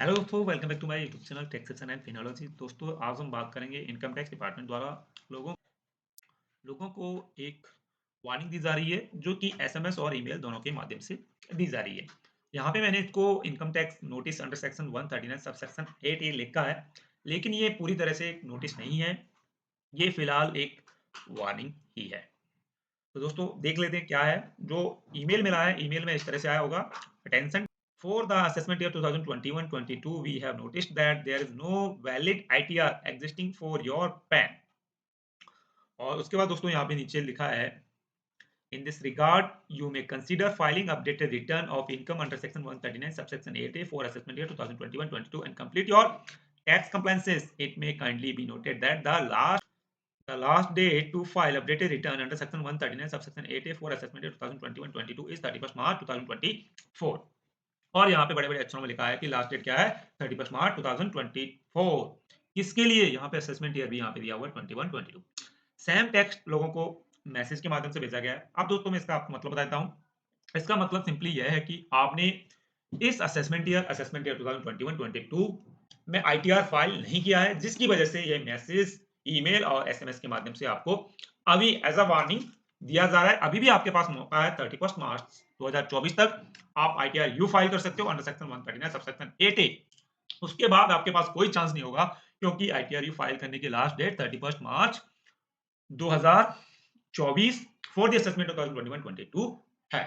Hello दोस्तों, welcome back to my YouTube channel taxation and Finology. दोस्तों, आज हम बात करेंगे इनकम टैक्स डिपार्टमेंट द्वारा लोगों लोगों को एक वार्निंग दी जा रही है, जो कि एसएमएस और ईमेल दोनों के माध्यम से दी जा रही है। यहाँ पे मैंने इसको income tax notice under section 139 sub section 8 ये लिखा है, लेकिन ये पूरी तरह से एक नोटिस नहीं है। ये फिलहाल एक वार्निंग ही है। तो दोस्तों, देख लेते हैं क्या है। जो ईमेल मिला है, ईमेल में इस तरह से आया होगा। Attention, for the assessment year 2021-22 we have noticed that there is no valid ITR existing for your PAN। और उसके बाद दोस्तों यहाँ पे नीचे लिखा है, in this regard you may consider filing updated return of income under section 139 subsection 8A for assessment year 2021-22 and complete your tax compliances. It may kindly be noted that the last date to file updated return under section 139 subsection 8A for assessment year 2021-22 is 31st March 2024। और यहाँ पे बड़े-बड़े अक्षरों में लिखा है कि last date क्या है, 31 मार्च 2024। किसके लिए? यहाँ पे असेसमेंट ईयर भी यहाँ पे दिया हुआ है 21-22। सेम टेक्स्ट लोगों को मैसेज के माध्यम से भेजा गया है। अब दोस्तों मैं इसका आपको मतलब बता देता हूँ। इसका मतलब सिंपली यह है कि आपने इस असेसमेंट ईयर 2021-22 में आईटीआर फाइल नहीं किया है, जिसकी वजह से ये मैसेज, ईमेल और एसएमएस के माध्यम से आपको अभी एज अ वार्निंग दिया जा रहा है। अभी भी आपके पास मौका है 31 मार्च 2024 तक आप आईटीआर यू फाइल कर सकते हो अंडर सेक्शन 139 सबसेक्शन 8A। उसके बाद आपके पास कोई चांस नहीं होगा, क्योंकि आईटीआर यू फाइल करने की last date 31 March 2024 for the assessment of 2021-22 है।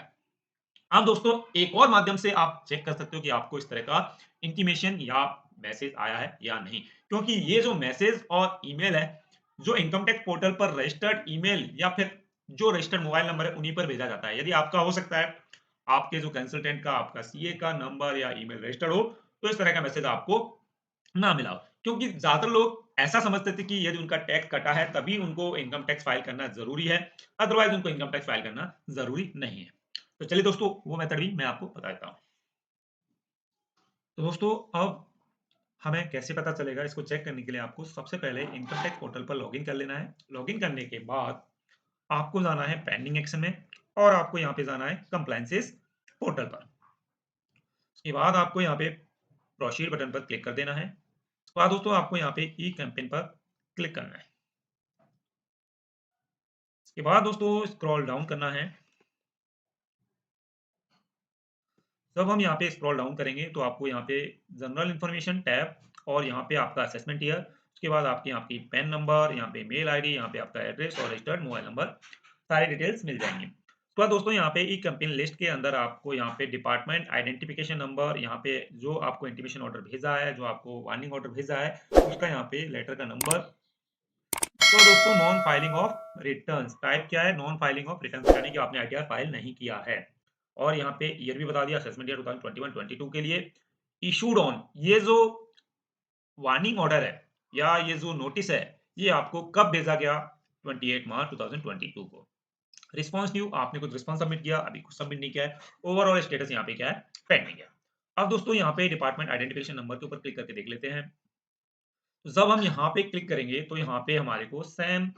अब दोस्तों, एक और माध्यम से आप चेक कर सकते हो कि आपको इस तरह का इंटीमेशन या मैसेज आया है या नहीं, क्योंकि ये जो मैसेज और ईमेल है, जो इनकम टैक्स पोर्टल पर रजिस्टर्ड ईमेल या फिर जो रजिस्टर्ड मोबाइल नंबर है, उन्हीं पर भेजा जाता है। यदि आपका हो सकता है, आपके जो कंसल्टेंट का, आपका सीए का नंबर या ईमेल रजिस्टर्ड हो, तो इस तरह का मैसेज आपको ना मिला हो, क्योंकि ज्यादातर लोग ऐसा समझते थे कि यदि उनका टैक्स कटा है तभी उनको इनकम टैक्स फाइल करना जरूरी है, अदरवाइज उनको इनकम टैक्स फाइल करना जरूरी नहीं है। तो चलिए दोस्तों, वो मेथड भी मैं आपको बता देता हूँ। तो दोस्तों, अब हमें कैसे पता चलेगा, इसको चेक करने के लिए आपको सबसे पहले इनकम टैक्स पोर्टल पर लॉगिन कर लेना है। लॉगिन करने के बाद आपको जाना है पेंडिंग एक्शन में, और आपको यहाँ पे जाना है कंप्लायंसेस पोर्टल पर। उसके बाद आपको यहाँ पे प्रोसीड बटन पर क्लिक कर देना है। उसके बाद दोस्तों आपको यहाँ पे ई कैंपेन पर क्लिक करना है। इसके बाद दोस्तों स्क्रॉल डाउन करना है। जब हम यहाँ पे स्क्रॉल डाउन करेंगे तो आपको यहाँ पे जनरल इन्फॉर्मेशन टैब, और यहाँ पे आपका असेसमेंट ईयर, उसके बाद आपकी आपकी पैन नंबर, यहाँ पे मेल आईडी, यहाँ पे आपका एड्रेस और रजिस्टर्ड मोबाइल नंबर, सारी डिटेल्स मिल जाएंगी। उसके बाद दोस्तों यहाँ पे ई कंपेन लिस्ट के अंदर आपको यहाँ पे डिपार्टमेंट आइडेंटिफिकेशन नंबर, यहाँ पे जो आपको इंटीमेशन ऑर्डर भेजा है, जो आपको वार्निंग ऑर्डर भेजा है, उसका यहाँ पे लेटर का नंबर। तो दोस्तों, non filing of returns type क्या है, नॉन फाइलिंग ऑफ रिटर्न्स, यानी कि आपने आईटीआर फाइल नहीं किया है। और यहाँ पे ईयर भी बता दिया, असेसमेंट ईयर 2021-22 के लिए इशूड ऑन, ये जो वार्निंग ऑर्डर है या ये जो नोटिस है, ये आपको कब भेजा गया, 28 मार्च 2022 को। रिस्पांस ड्यू, आपने कुछ रिस्पांस सबमिट किया, अभी कुछ सबमिट नहीं किया है। ओवरऑल स्टेटस यहाँ पे क्या है, पेंडिंग है। अब दोस्तों यहाँ पे डिपार्टमेंट आइडेंटिफिकेशन नंबर के ऊपर क्लिक करके देख लेते हैं। तो जब हम यहाँ पे क्लिक करेंगे तो यहाँ पे हमारे को सेम,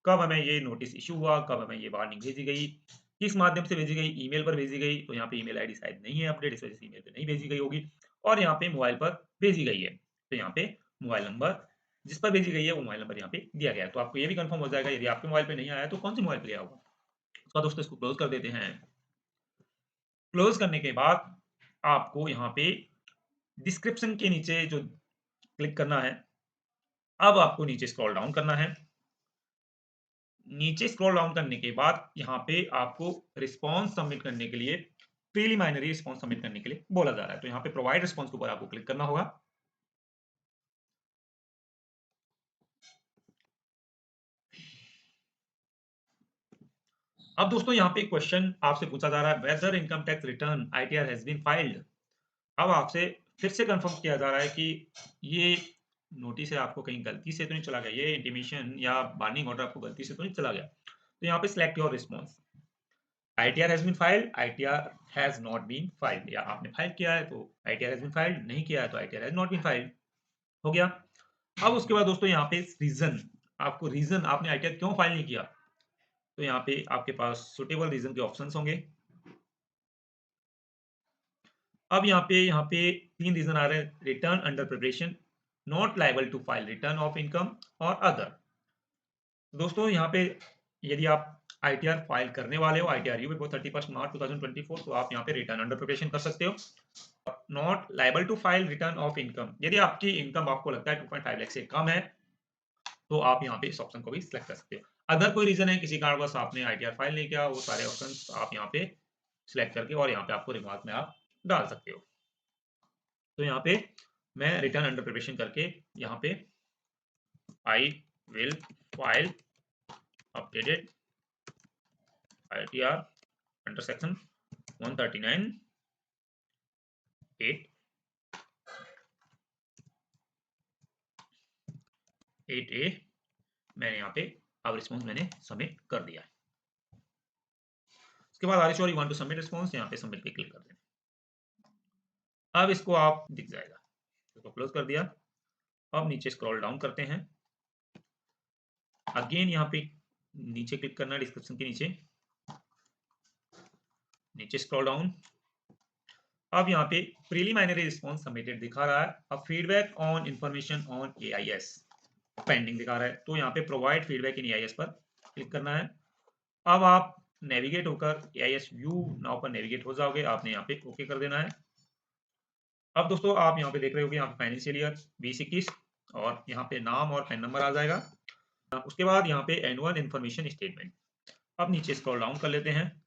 कब हमें ये नोटिस इशू हुआ, कब हमें ये वार्निंग भेजी गई, किस माध्यम से भेजी गई, ईमेल पर भेजी गई, तो यहाँ पे ईमेल आईडी शायद नहीं है अपडेट, इस वजह से ईमेल पे नहीं भेजी गई होगी, और यहाँ पे मोबाइल पर भेजी गई है, तो यहाँ पे मोबाइल नंबर जिस पर भेजी गई है वो मोबाइल नंबर यहाँ पे दिया गया है। तो आपको ये भी कंफर्म हो जाएगा, यदि आपके मोबाइल पे नहीं आया तो कौन से मोबाइल पे गया होगा। उसका दोस्तों इसको क्लोज कर देते हैं। क्लोज करने के बाद आपको यहाँ पे डिस्क्रिप्शन के नीचे जो क्लिक करना है, अब आपको नीचे स्क्रॉल डाउन करना है। नीचे स्क्रॉल डाउन करने के बाद यहाँ पे आपको रिस्पॉन्स सबमिट करने के लिए, प्रीलिमिनरी रिस्पॉन्स सबमिट करने के लिए बोला जा रहा है, तो यहाँ पे प्रोवाइड रिस्पॉन्स के ऊपर आपको क्लिक करना होगा। अब दोस्तों यहाँ पे क्वेश्चन आपसे पूछा जा रहा है, whether income tax return ITR has been filed. अब आपसे फिर से कंफर्म किया जा रहा है कि ये नोटिस है आपको कहीं गलती से तो नहीं चला गया, ये इंटीमेशन या वार्निंग ऑर्डर आपको गलती से तो नहीं चला गया। तो यहाँ पे select your response, ITR has been filed, ITR has not been filed, या आपने फाइल किया है तो आईटीआर हैज बीन फाइल्ड, नहीं किया है तो ITR has not been filed, हो गया। अब उसके बाद दोस्तों यहाँ पे रीजन, आपको रीजन आपने आईटीआर क्यों फाइल नहीं किया, तो यहाँ पे आपके पास सुटेबल रीजन के ऑप्शंस होंगे। अब यहाँ पे तीन रीजन आ रहे हैं, return under preparation, not liable to file return of income और अदर। दोस्तों यहाँ पे यदि आप आईटीआर फाइल करने वाले हो, आईटीआर यू बिफोर 31 मार्च 2024, तो आप यहाँ पे रिटर्न अंडर प्रिपरेशन कर सकते हो। Not liable to file return of income, यदि आपकी इनकम आपको लगता है 2.5 लाख से कम है तो आप यहाँ पे इस ऑप्शन को भी सिलेक्ट कर सकते हो। अगर कोई रीजन है किसी कारणवश आपने आईटीआर फाइल नहीं किया, वो सारे ऑप्शन आप यहाँ पे सिलेक्ट करके और यहाँ पे आपको रिमार्क में आप डाल सकते हो। तो यहाँ पे मैं रिटर्न अंडर प्रिपरेशन करके यहाँ पे I will file updated ITR under section 139 8 8A, मैंने यहाँ पे अब रिस्पॉन्स मैंने सबमिट कर दिया है। उसके बाद are sure you want to submit response, यहाँ पे सबमिट पे क्लिक कर देना। अब इसको आप दिख जाएगा, इसको क्लोज कर दिया। अब नीचे स्क्रॉल डाउन करते हैं, अगेन यहाँ पे नीचे क्लिक करना, डिस्क्रिप्शन के नीचे नीचे स्क्रॉल डाउन। अब यहाँ पे प्रीलिमिनरी रिस्पॉन्स सबमिटेड दिखा रहा है, अब feedback on information on AIS pending दिखा रहा है, तो यहाँ पे प्रोवाइड फीडबैक इन एआईएस पर क्लिक करना है। अब आप नेविगेट होकर एआईएस व्यू नाउ पर नेविगेट हो जाओगे, आपने यहाँ पे ओके कर देना है। अब दोस्तों आप यहाँ पे देख रहे हो कि यहाँ पे फाइनेंशियल ईयर 2021 और यहाँ पे नाम और पैन नंबर आ जाएगा। उसके बाद यहाँ पे एनुअल इंफॉर्मेशन स्टेटमेंट। अब नीचे स्क्रॉल डाउन कर लेते हैं,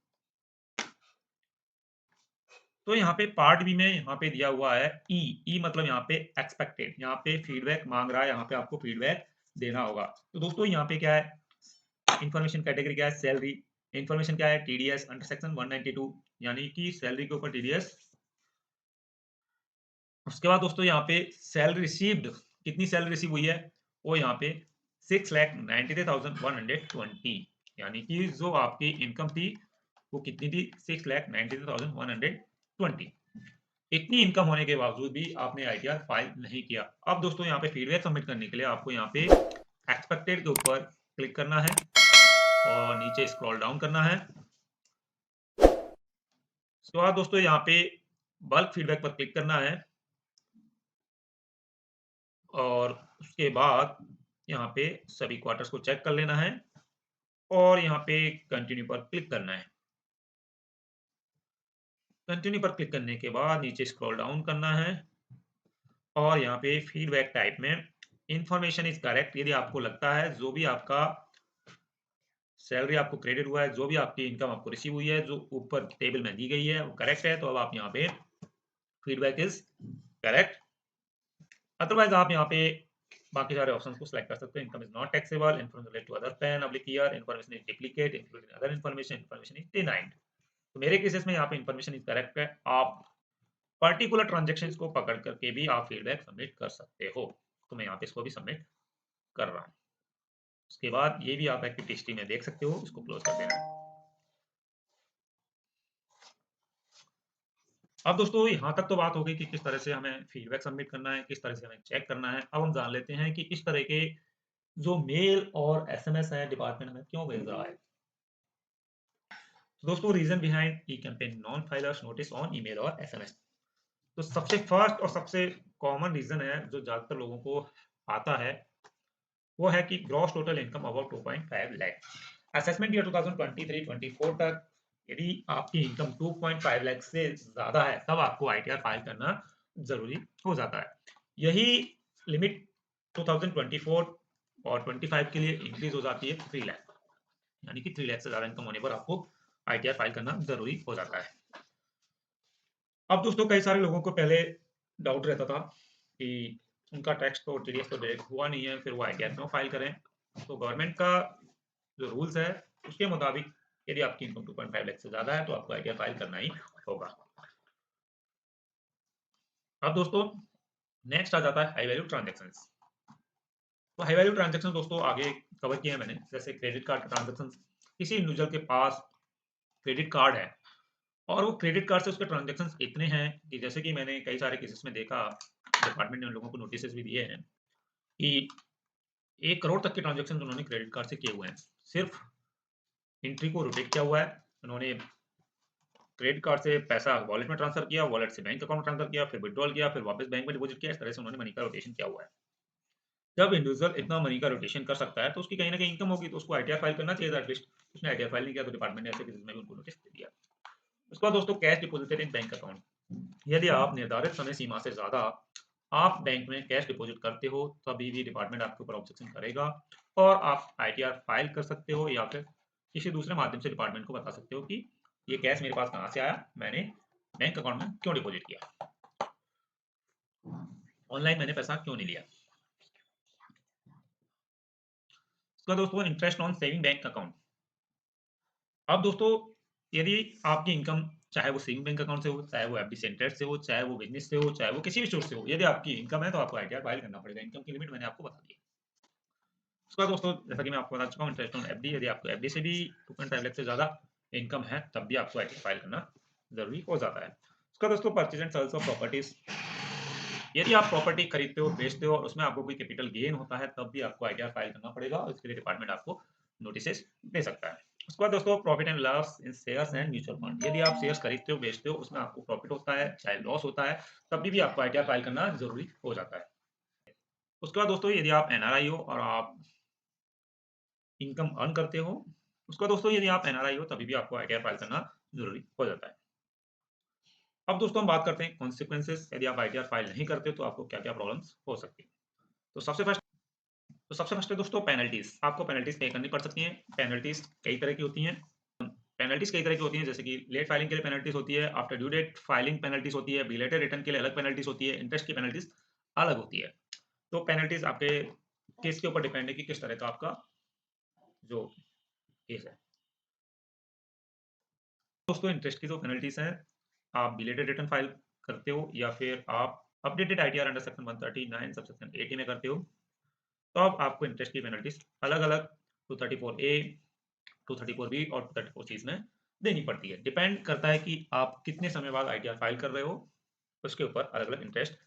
तो यहाँ पे पार्ट बी में यहाँ पे दिया हुआ है ई मतलब यहाँ पे एक्सपेक्टेड, यहाँ पे फीडबैक मांग रहा है, यहाँ पे आपको फीडबैक देना होगा। तो दोस्तों यहाँ पे क्या है, इंफॉर्मेशन कैटेगरी क्या है, सैलरी। इंफॉर्मेशन क्या है, टीडीएस अंडर सेक्शन 192, यानी कि सैलरी के ऊपर टीडीएस। उसके बाद दोस्तों यहाँ पे सैलरी रिसीव्ड, कितनी सैलरी रिसीव हुई है, वो यहाँ पे 6,93,120, यानी कि जो आपकी इनकम थी वो कितनी थी, 6,93,120। इतनी इनकम होने के बावजूद भी आपने आईटीआर फाइल नहीं किया। अब दोस्तों यहाँ पे फीडबैक सबमिट करने के लिए आपको यहाँ पे एक्सपेक्टेड के ऊपर क्लिक करना है और नीचे स्क्रॉल डाउन करना है। उसके बाद दोस्तों यहाँ पे बल्क फीडबैक पर क्लिक करना है और उसके बाद यहाँ पे सभी क्वार्टर्स को चेक कर लेना है और यहाँ पे कंटिन्यू पर क्लिक करना है। कंटिन्यू पर क्लिक करने के बाद नीचे स्क्रॉल डाउन करना है और यहाँ पे फीडबैक टाइप में इंफॉर्मेशन इज करेक्ट, यदि आपको लगता है जो भी आपका सैलरी आपको क्रेडिट हुआ है, जो भी आपकी इनकम आपको रिसीव हुई है, जो ऊपर टेबल में दी गई है वो करेक्ट है, तो अब आप यहाँ पे फीडबैक इज करेक्ट। अदरवाइज आप यहाँ पे बाकी सारे ऑप्शंस को सिलेक्ट कर सकते हैं। Income is not taxable, information related to other PAN oblique year, information is duplicate including other information, information is denied. तो मेरे केसेस में यहाँ पे इन्फॉर्मेशन इज करेक्ट है। आप पर्टिकुलर ट्रांजेक्शन्स को पकड़ करके भी आप फीडबैक सबमिट कर सकते हो, तो मैं यहाँ पे इसको भी सबमिट कर रहा हूँ। उसके बाद ये भी आप एक्टिविटी हिस्ट्री में देख सकते हो, इसको क्लोज कर देना है। अब दोस्तों यहाँ तक तो बात हो गई कि किस तरह से हमें फीडबैक सबमिट करना है, किस तरह से हमें चेक करना है। अब हम जान लेते हैं कि इस तरह के जो मेल और एसएमएस है डिपार्टमेंट हमें क्यों भेज रहा है। तो दोस्तों reason behind e campaign non filers notice on email और एसएमएस। तो सबसे फर्स्ट और सबसे कॉमन रीजन है जो ज्यादातर लोगों को आता है, वो है कि gross total income about 2.5 lakh. Assessment year 2023-24 तक यदि आपकी इनकम 2.5 लाख से ज्यादा है तब आपको आईटीआर फाइल करना जरूरी हो जाता है। यही लिमिट 2024 और 25 के लिए इंक्रीज हो जाती है 3 लाख, यानी कि 3 लाख से ज्यादा इनकम होने पर आपको आईटीआर फाइल करना जरूरी हो जाता है। अब दोस्तों कई सारे लोगों को पहले डाउट रहता था कि उनका टैक्स तो टीडीएस तो डायरेक्ट हुआ नहीं है, फिर वो आईटीआर क्यों फाइल करें। तो गवर्नमेंट का जो रूल्स है उसके मुताबिक यदि आपकी इनकम 2.5 लाख से ज्यादा है तो आपको आईटीआर फाइल करना ही होगा। अब दोस्तों नेक्स्ट आ जाता है हाई वैल्यू ट्रांजेक्शन्स। तो हाई वैल्यू ट्रांजेक्शन दोस्तों आगे कवर किए हैं मैंने, जैसे क्रेडिट कार्ड ट्रांजेक्शन। किसी इंडिविजुअल के पास क्रेडिट कार्ड है और वो क्रेडिट कार्ड से उसके ट्रांजेक्शन्स इतने हैं कि जैसे कि मैंने कई सारे केसेस में देखा, डिपार्टमेंट ने उन लोगों को नोटिस भी दिए हैं कि 1 करोड़ तक के ट्रांजेक्शन उन्होंने क्रेडिट कार्ड से किए हुए हैं। सिर्फ एंट्री को रोटेट किया हुआ है उन्होंने, क्रेडिट कार्ड से पैसा वॉलेट में ट्रांसफर किया, वॉलेट से बैंक अकाउंट ट्रांसफर किया, फिर विथड्रॉल किया, फिर वापस बैंक में डिपॉजिट किया। इस तरह से उन्होंने मनी का रोटेशन किया हुआ है। जब इंडिविजुअल इतना मनी का रोटेशन कर सकता है तो उसकी कहीं ना कहीं इनकम होगी, तो उसको आईटीआर फाइल करना चाहिए था एटलीस्ट। उसने आईटीआर फाइल नहीं किया तो डिपार्टमेंट ने ऐसे केसेस में भी उनको नोटिस दे दिया। उसके बाद दोस्तों cash deposited in bank account. यदि आप निर्धारित समय सीमा से ज्यादा आप बैंक में कैश डिपॉजिट करते हो तभी भी डिपार्टमेंट आपके ऊपर ऑब्जेक्शन करेगा और आप आईटीआर फाइल कर सकते हो या फिर किसी दूसरे माध्यम से डिपार्टमेंट को बता सकते हो कि ये कैश मेरे पास कहाँ से आया, मैंने बैंक अकाउंट में क्यों डिपॉजिट किया, ऑनलाइन मैंने पैसा क्यों नहीं लिया। उसका दोस्तों interest on saving bank account. अब दोस्तों यदि आपकी इनकम चाहे वो सेविंग बैंक अकाउंट से हो, चाहे वो एफडी से इंटरेस्ट से हो, चाहे वो बिजनेस से हो, चाहे वो किसी भी सोर्स से हो, यदि आपकी इनकम है तो आपको आईटीआर फाइल करना पड़ेगा। इनकम की लिमिट मैंने आपको बता दी है। उसका दोस्तों जैसा कि मैं आपको बता चुका हूँ इंटरेस्ट ऑन एफडी, यदि आपको एफडी से भी 2.5 लाख से ज्यादा इनकम है तब भी आपको आईटीआर फाइल करना जरूरी हो जाता है। उसका दोस्तों purchase and sales of properties. यदि आप प्रॉपर्टी खरीदते हो, बेचते हो और उसमें आपको कोई कैपिटल गेन होता है तब भी आपको आईटीआर फाइल करना पड़ेगा और इसके लिए डिपार्टमेंट आपको नोटिस दे सकता है। उसके बाद दोस्तों profit and loss in shares and mutual fund. यदि आप शेयर्स खरीदते हो, बेचते हो, उसमें आपको प्रॉफिट होता है चाहे लॉस होता है तभी भी आपको आईटीआर फाइल करना जरूरी हो जाता है। उसके बाद दोस्तों यदि आप एनआरआई हो और आप इनकम अर्न करते हो, उसका दोस्तों यदि आप एनआरआई हो तभी भी आपको आईटीआर फाइल करना जरूरी हो जाता है। अब दोस्तों हम बात करते हैं कॉन्सिक्वेंसेस। यदि आप आईटीआर फाइल नहीं करते तो आपको क्या क्या प्रॉब्लम्स हो सकती है। तो सबसे फर्स्ट है दोस्तों पेनल्टीज। आपको पेनल्टीज पे करनी पड़ सकती हैं। पेनल्टीज कई तरह की होती हैं। जैसे कि लेट फाइलिंग के लिए पेनल्टीज होती है, after due date filing penalties होती है, बिलेटेड रिटर्न के लिए अलग पेनल्टीज होती है, इंटरेस्ट की पेनल्टीज अलग होती है। तो पेनल्टीज आपके केस के ऊपर डिपेंड है कि किस तरह का आपका जो केस है। दोस्तों इंटरेस्ट की जो पेनल्टीज हैं, आप बिलेटेड रिटर्न फाइल करते हो या फिर आप updated ITR under section 139 sub section 80 में करते हो तो अब आपको इंटरेस्ट की पेनल्टीज अलग अलग 234A 234B और 234C में देनी पड़ती है। डिपेंड करता है कि आप कितने समय बाद आईटीआर फाइल कर रहे हो, उसके ऊपर अलग अलग इंटरेस्ट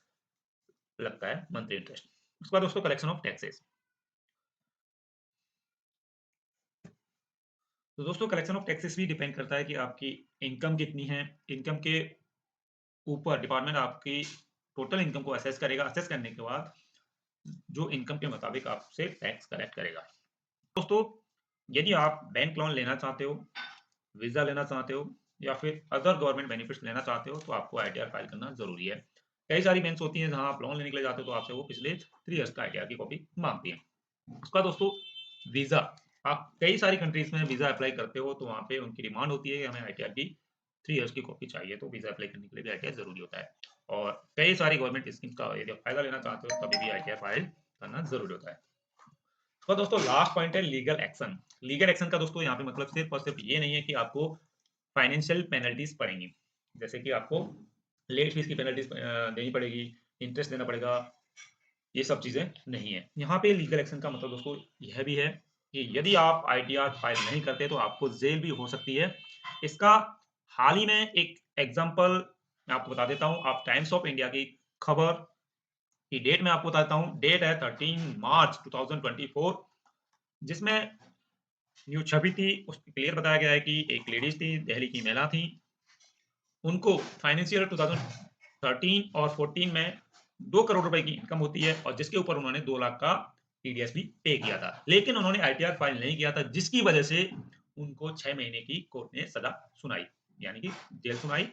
लगता है, मंथली इंटरेस्ट। उसके बाद दोस्तों कलेक्शन ऑफ टैक्सेस। तो दोस्तों कलेक्शन ऑफ टैक्सेस भी डिपेंड करता है कि आपकी इनकम कितनी है। इनकम के ऊपर डिपार्टमेंट आपकी टोटल इनकम को असेस करेगा। असेस करने के बाद जो इनकम के मुताबिक आपसे टैक्स कलेक्ट करेगा। दोस्तों यदि आप बैंक लोन लेना चाहते हो, वीजा लेना चाहते हो या फिर अदर गवर्नमेंट बेनिफिट्स लेना चाहते हो तो आपको आईटीआर फाइल करना जरूरी है। कई सारी बैंक्स होती हैं जहां आप लोन लेने के लिए जाते हो तो आपसे वो पिछले 3 इयर्स का आईटीआर की कॉपी मांगती है। उसका दोस्तों वीजा, आप कई सारी कंट्रीज में वीजा अप्लाई करते हो तो वहां पे उनकी डिमांड होती है कि हमें आईटीआर की 3 इयर्स की कॉपी चाहिए, तो वीजा अप्लाई करने के लिए भी आईटीआर जरूरी होता है। और कई सारी गवर्नमेंट स्कीम्स का यदि आप फायदा लेना चाहते हो तभी भी आईटीआर फाइल करना जरूरी होता है। तो दोस्तों लास्ट पॉइंट है लीगल एक्शन। लीगल एक्शन का दोस्तों यहाँ पे मतलब सिर्फ और सिर्फ ये नहीं है कि आपको फाइनेंशियल पेनल्टीज पड़ेंगी, जैसे कि आपको लेट फीस की पेनल्टीज देनी पड़ेगी, इंटरेस्ट देना पड़ेगा, ये सब चीजें नहीं है। यहाँ पे लीगल एक्शन का मतलब दोस्तों यह भी है कि यदि आप आईटीआर फाइल नहीं करते तो आपको जेल भी हो सकती है। इसका हाल ही में एक एग्जांपल मैं आपको बता देता हूँ। आप टाइम्स ऑफ इंडिया की खबर की डेट में आपको बताता हूँ। डेट है 13 मार्च 2024, जिसमें न्यूज छवि थी, उसमें क्लियर बताया गया है कि एक लेडीज थी, दिल्ली की महिला थी, उनको फाइनेंशियल 2013 और 14 में 2 करोड़ रुपए की इनकम होती है और जिसके ऊपर उन्होंने 2 लाख का टीडीएस भी पे किया था, लेकिन उन्होंने आईटीआर फाइल नहीं किया था, जिसकी वजह से उनको 6 महीने की कोर्ट ने सजा सुनाई, यानी कि जेल सुनाई,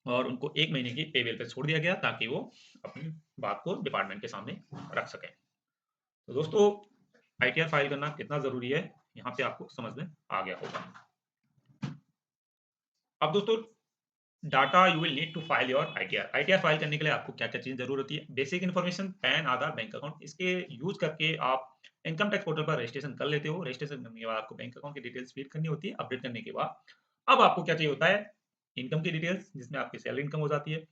और उनको 1 महीने की पे बेल पे छोड़ दिया गया ताकि वो अपनी बात को डिपार्टमेंट के सामने रख सकें। तो दोस्तों आईटीआर फाइल करना कितना जरूरी है यहाँ पे आपको समझ में आ गया होगा। अब दोस्तों data you will need to file your ITR. ITR file करने के लिए आपको क्या क्या चीज जरूरत होती है? बेसिक इन्फॉर्मेशन, पैन, आधार, बैंक अकाउंट। इसके यूज करके आप इनकम टैक्स पोर्टल पर रजिस्ट्रेशन कर लेते हो। रजिस्ट्रेशन करने के बाद आपको बैंक अकाउंट की डिटेल्स फीड करनी होती है। अपडेट करने के बाद अब आपको क्या चाहिए होता है? इनकम की डिटेल्स, जिसमें आपकी सैलरी इनकम हो जाती है।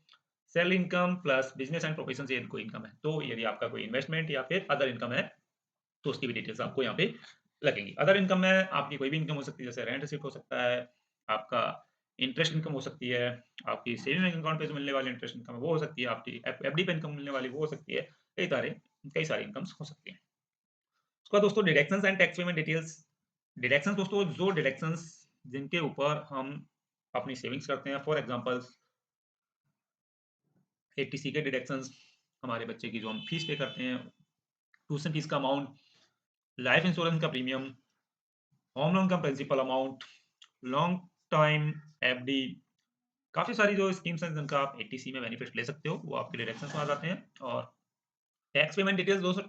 Salary income plus business and profession से यदि कोई इनकम है, तो यदि आपका कोई इन्वेस्टमेंट या फिर अदर इनकम है तो उसकी भी डिटेल्स आपको यहाँ पे लगेंगी। अदर इनकम में आपकी कोई भी इनकम हो सकती है, जैसे रेंट रिसीट हो सकता है, आपका इंटरेस्ट इनकम हो सकती है, आपकी सेविंग बैंक अकाउंट पे जो मिलने वाली इंटरेस्ट इनकम है वो हो सकती है, आपकी एफडी पे इनकम मिलने वाली वो हो सकती है। कई सारी इनकम्स हो सकती हैं। उसका दोस्तों deductions and tax payment details. Deductions दोस्तों जो डिडक्शंस जिनके ऊपर हम अपनी सेविंग्स करते हैं, फॉर एग्जांपल एटीसी के डिडक्शंस, हमारे बच्चे की जो हम फीस पे करते हैं, ट्यूशन फीस का अमाउंट, लाइफ इंश्योरेंस का प्रीमियम, होम लोन का principal amount, long time FD, काफ़ी सारी जो स्कीम्स हैं जिनका आप एटीसी में बेनिफिट ले सकते हो, वो आपके डिडक्शंस में आ जाते हैं। और टैक्स पेमेंट डिटेल्स दोस्तों,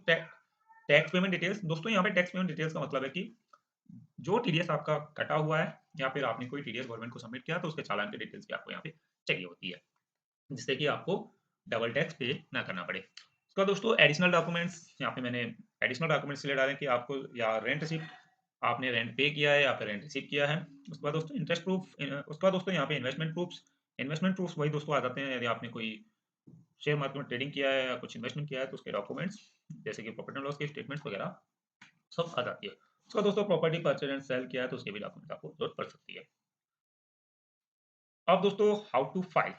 टैक्स पेमेंट डिटेल्स दोस्तों, यहाँ पे टैक्स पेमेंट डिटेल्स का मतलब है कि जो टीडीएस आपका कटा हुआ है या फिर आपने कोई टीडीएस गवर्नमेंट को सबमिट किया तो उसके चालान की डिटेल्स भी आपको यहाँ पे चाहिए होती है, जिससे कि आपको डबल टैक्स पे ना करना पड़े। उसका दोस्तों एडिशनल डॉक्यूमेंट्स, यहाँ पे मैंने एडिशनल डॉक्यूमेंट्स ले डाले कि आपको या रेंट रिसिप्ट, आपने रेंट पे किया है या फिर रेंट रिसीव किया है। उसके बाद दोस्तों इंटरेस्ट प्रूफ, उसके बाद दोस्तों यहाँ पे इन्वेस्टमेंट प्रूफ्स वही दोस्तों आ जाते हैं, यदि आपने कोई शेयर मार्केट में ट्रेडिंग किया है या कुछ इन्वेस्टमेंट किया है तो उसके डॉक्यूमेंट्स, जैसे कि प्रॉफिट एंड लॉस के स्टेटमेंट्स वगैरह सब आ जाती है। उसका दोस्तों प्रॉपर्टी परचेज एंड सेल किया है तो उसके भी डॉक्यूमेंट आपको जरूरत पड़ सकती है। अब दोस्तों how to file,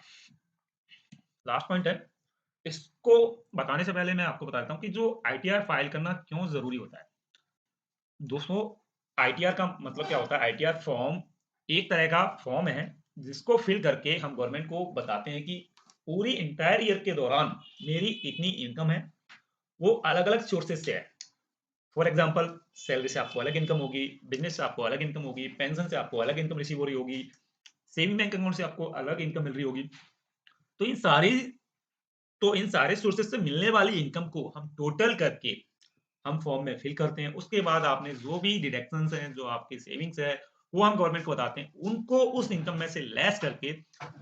last point है। इसको बताने से पहले मैं आपको बता देता हूँ कि जो आईटीआर फाइल करना क्यों जरूरी होता है। दोस्तों आईटीआर का मतलब क्या होता है? आईटीआर फॉर्म एक तरह का फॉर्म है जिसको फिल करके हम गवर्नमेंट को बताते हैं कि पूरी इंटायर ईयर के दौरान मेरी इतनी इनकम है, वो अलग अलग सोर्सेज से है। फॉर एग्जाम्पल सैलरी से आपको अलग इनकम होगी, बिजनेस से आपको अलग इनकम होगी, पेंशन से आपको अलग इनकम रिसीव हो रही होगी, सेविंग बैंक अकाउंट से आपको अलग इनकम मिल रही होगी। तो इन सारे सोर्सेज से मिलने वाली इनकम को हम टोटल करके हम फॉर्म में फिल करते हैं। उसके बाद आपने जो भी डिडक्शंस हैं, जो आपकी सेविंग्स है, वो हम गवर्नमेंट को बताते हैं। उनको उस इनकम में से लेस करके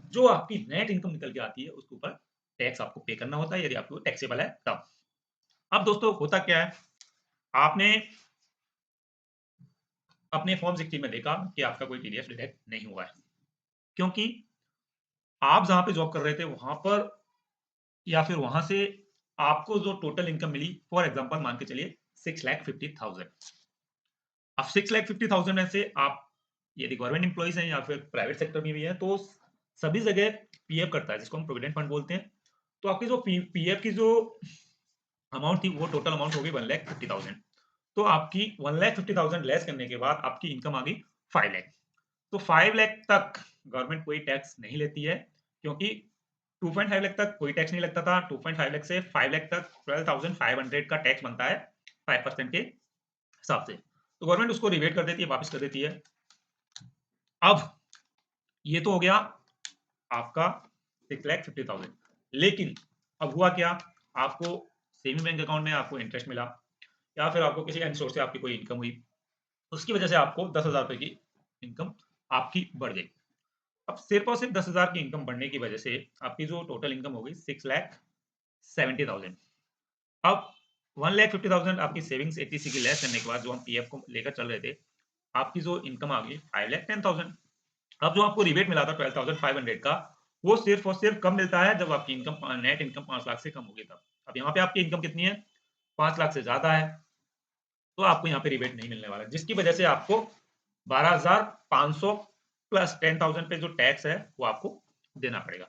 जो आपकी नेट इनकम निकल के आती है उसके ऊपर टैक्स आपको पे करना होता है, यदि आपको टैक्सेबल है तब। अब दोस्तों होता क्या है, आपने अपने फॉर्म 16 में देखा कि आपका कोई टीडीएस डिडक्ट नहीं हुआ है, क्योंकि आप जहाँ पे जॉब कर रहे थे वहाँ पर या फिर वहाँ से आपको जो टोटल इनकम मिली, फॉर एग्जांपल मान के चलिए 6,50,000। अब 6,50,000 में से आप यदि गवर्नमेंट एम्प्लॉइज हैं या फिर प्राइवेट सेक्टर में भी है तो सभी जगह पीएफ कटता है, जिसको हम प्रोविडेंट फंड बोलते हैं। तो आपकी जो पीएफ की जो अमाउंट थी वो टोटल अमाउंट हो गई 1,50,000। तो आपकी 1,50,000 लेस करने के बाद आपकी इनकम आ गई 5 लाख। तो 5 लाख तक गवर्नमेंट कोई टैक्स नहीं लेती है, क्योंकि 2.5 लाख तक कोई टैक्स नहीं लगता था। 2.5 लाख से 5 लाख तक 12,500 का टैक्स बनता है 5% के हिसाब से। तो गवर्नमेंट उसको रिबेट कर देती है, वापस कर देती है। अब ये तो हो गया आपका 6,50,000। लेकिन अब हुआ क्या, आपको सेविंग बैंक अकाउंट में आपको इंटरेस्ट मिला या फिर आपको किसी अन्य सोर्स से आपकी कोई इनकम हुई, उसकी वजह से आपको 10,000 रुपए की इनकम आपकी बढ़ गई। अब सिर्फ और सिर्फ 10,000 की इनकम बढ़ने की वजह से आपकी जो टोटल इनकम हो गई 6,70,000। अब 1,50,000 आपकी सेविंग्स एटीसी की लेस करने के बाद जो हम पीएफ को लेकर चल रहे थे, आपकी जो इनकम आ गई 5,10,000। अब जो आपको रिबेट मिला था 12,500 का, वो सिर्फ और सिर्फ कब मिलता है जब आपकी इनकम नेट इनकम 5 लाख से कम होगी तब। अब यहाँ पे आपकी इनकम कितनी है, 5 लाख से ज्यादा है, तो आपको यहाँ पे रिबेट नहीं मिलने वाला, जिसकी वजह से आपको 12,500 प्लस 10,000 पे जो टैक्स है वो आपको देना पड़ेगा।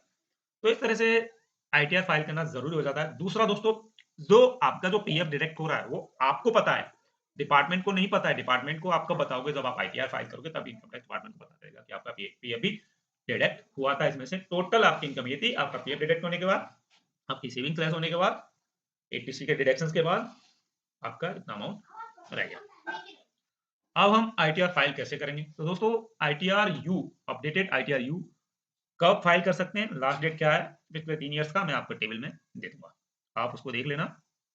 तो इस तरह से आईटीआर फाइल करना जरूरी हो जाता है। दूसरा दोस्तों, जो आपका जो पीएफ डिडक्ट हो रहा है वो आपको पता है, डिपार्टमेंट को नहीं पता है। डिपार्टमेंट को आपको बताओगे जब आप आईटीआर फाइल करोगे, तब इनकम टैक्स डिपार्टमेंट को पता चलेगा कि आपका पीएफ भी डिडक्ट हुआ था। इसमें से टोटल आपकी इनकम ये थी, आपका पीएफ डिडक्ट होने के बाद, आपकी सेविंग लेस होने के बाद, एटीसी के डिडक्शंस के बाद आपका इतना अमाउंट रह गया। अब हम आईटीआर फाइल कैसे करेंगे? तो दोस्तों ITR you, updated ITR you कब फाइल कर सकते हैं, लास्ट डेट क्या है पिछले 3 इयर्स का, मैं आपको टेबल में दे दूंगा, आप उसको देख लेना।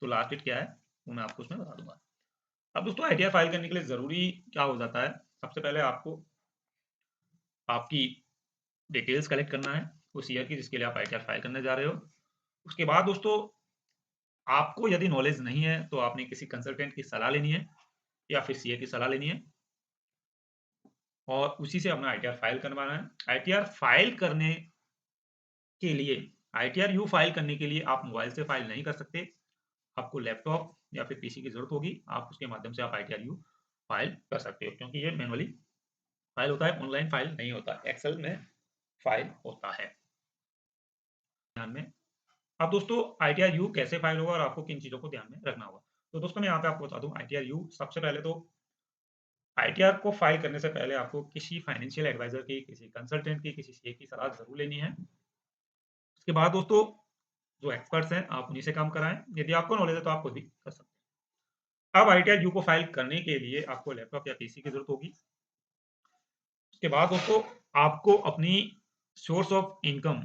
तो लास्ट डेट क्या है वो मैं आपको उसमें बता दूंगा। अब दोस्तों आईटीआर फाइल करने के लिए जरूरी क्या हो जाता है, सबसे पहले आपको आपकी डिटेल्स कलेक्ट करना है उस ईयर की जिसके लिए आप आईटीआर फाइल करने जा रहे हो। उसके बाद दोस्तों आपको यदि नॉलेज नहीं है तो आपने किसी कंसल्टेंट की सलाह लेनी है या फिर सीए की सलाह लेनी है और उसी से अपना आईटीआर फाइल करवाना है। आईटीआर फाइल करने के लिए, आईटीआर यू फाइल करने के लिए आप मोबाइल से फाइल नहीं कर सकते, आपको लैपटॉप या फिर पीसी की जरूरत होगी। आप उसके माध्यम से आप आईटीआर यू फाइल कर सकते हो, क्योंकि ये मैनुअली फाइल होता है, ऑनलाइन फाइल नहीं होता, एक्सेल में फाइल होता है, ध्यान में। अब दोस्तों आईटीआर यू कैसे फाइल होगा और आपको किन चीजों को ध्यान में रखना होगा, तो दोस्तों मैं यहाँ पे आपको बता दूं। आईटीआर यू सबसे पहले तो आईटीआर को फाइल करने से पहले आपको किसी फाइनेंशियल एडवाइजर की, किसी कंसल्टेंट की, किसी सीए की सलाह ज़रूर लेनी है। उसके बाद दोस्तों जो एक्सपर्ट्स हैं आप उन्हीं से काम कराएँ। यदि आपको नॉलेज है तो आप खुद भी कर सकते हैं। अब आईटीआर यू को फाइल करने के लिए आपको लैपटॉप या पीसी की ज़रूरत होगी। उसके बाद दोस्तों आपको अपनी सोर्स ऑफ इनकम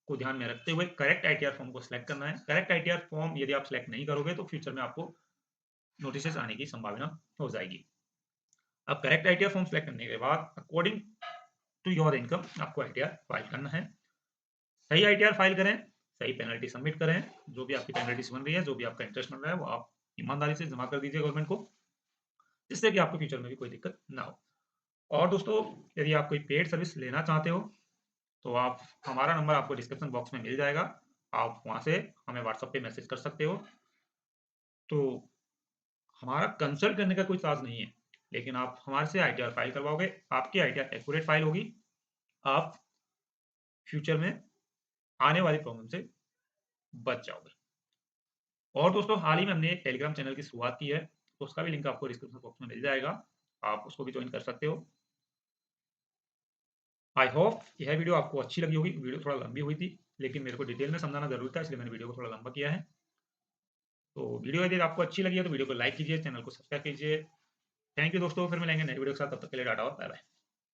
को ध्यान में रखते हुए करेक्ट आईटीआर फॉर्म को सिलेक्ट करना है। करेक्ट आईटीआर फॉर्म यदि आप सिलेक्ट नहीं करोगे तो फ्यूचर में आपको नोटिसेस आने की संभावना हो जाएगी। अब करेक्ट आईटीआर फॉर्म सिलेक्ट करने के बाद अकॉर्डिंग टू योर इनकम आपको आईटीआर फाइल करना है। सही आईटीआर फाइल करें, सही पेनल्टी सबमिट करें। जो भी आपकी पेनल्टीज बन रही है, जो भी आपका इंटरेस्ट बन रहा है, वो आप ईमानदारी से जमा कर दीजिए गवर्नमेंट को, जिससे कि आपको फ्यूचर में भी कोई दिक्कत ना हो। और दोस्तों यदि आप कोई पेड सर्विस लेना चाहते हो तो आप हमारा नंबर आपको डिस्क्रिप्शन बॉक्स में मिल जाएगा। आप वहाँ से हमें व्हाट्सएप पे मैसेज कर सकते हो। तो हमारा कंसल्ट करने का कोई चार्ज नहीं है, लेकिन आप हमारे से आईटीआर फाइल करवाओगे, आपकी आईटीआर एक्यूरेट फाइल होगी, आप फ्यूचर में आने वाली प्रॉब्लम से बच जाओगे। और दोस्तों हाल ही में हमने एक टेलीग्राम चैनल की शुरुआत की है, तो उसका भी लिंक आपको डिस्क्रिप्शन बॉक्स में मिल जाएगा। आप उसको भी ज्वाइन कर सकते हो। आई होप यह वीडियो आपको अच्छी लगी होगी। वीडियो थोड़ा लंबी हुई थी, लेकिन मेरे को डिटेल में समझाना जरूरी था, इसलिए मैंने वीडियो को थोड़ा लंबा किया है। तो वीडियो यदि आपको अच्छी लगी है तो वीडियो को लाइक कीजिए, चैनल को सब्सक्राइब कीजिए। थैंक यू दोस्तों, फिर मिलेंगे नए वीडियो के साथ, तब तक के लिए टाटा और बाय बाय।